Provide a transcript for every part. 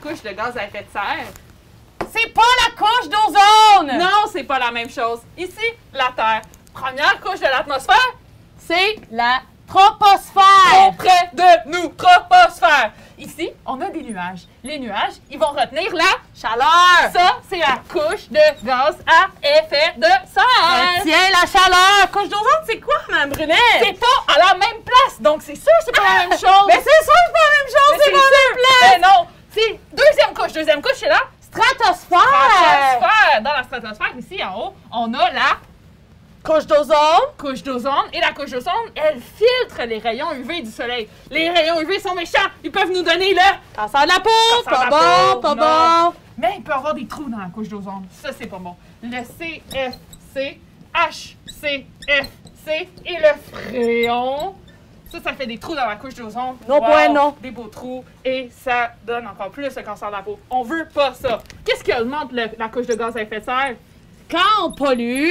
couche de gaz à effet de serre. C'est pas la couche d'ozone! Non, c'est pas la même chose. Ici, la Terre. Première couche de l'atmosphère, C'est la troposphère! auprès de nous, troposphère. Ici, on a des nuages. Les nuages, ils vont retenir la Chaleur! Ça, c'est la couche de gaz à effet de serre. Tiens, la chaleur! Couche d'ozone, c'est quoi, Mme Brunet? C'est pas à la même place, donc c'est sûr que c'est pas la même chose. Mais c'est sûr que c'est pas la même chose, c'est pas la même place! Mais non, c'est deuxième couche, c'est là. Stratosphère! Stratosphère. Dans la stratosphère, ici en haut, on a la Couche d'ozone? couche d'ozone. Et la couche d'ozone, elle filtre les rayons UV du soleil. Les rayons UV sont méchants. Ils peuvent nous donner le... Cancer de la peau! Cancer de Pas la peau, bon, pas non. bon! Mais il peut y avoir des trous dans la couche d'ozone. Ça, c'est pas bon. Le CFC, HCFC et le fréon. Ça fait des trous dans la couche d'ozone. Non, bueno. Des beaux trous. Et ça donne encore plus le cancer de la peau. On veut pas ça. Qu'est-ce qui augmente la couche de gaz à effet de serre? Quand on pollue,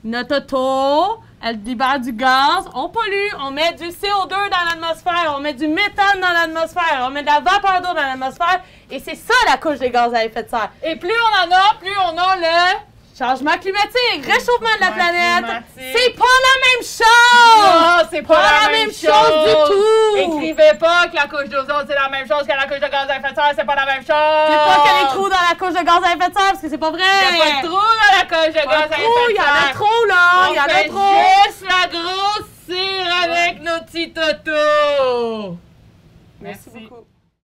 notre auto, elle libère du gaz, on pollue, on met du CO2 dans l'atmosphère, on met du méthane dans l'atmosphère, on met de la vapeur d'eau dans l'atmosphère, et c'est ça la couche des gaz à effet de serre. Et plus on en a, plus on a le... Changement climatique, réchauffement de la planète, climatique. c'est pas la même chose! Non, c'est pas la même chose du tout! Écrivez pas que la couche d'ozone, c'est la même chose que la couche de gaz à effet de serre, c'est pas la même chose! C'est pas qu'il y a des trous dans la couche de gaz à effet de serre, parce que c'est pas vrai! Il n'y a pas de trous dans la couche de Pas gaz de à trous, effet il de y en a serre! trop là! Il y en a trop! On fait juste la grossir avec nos petits totos! Merci beaucoup.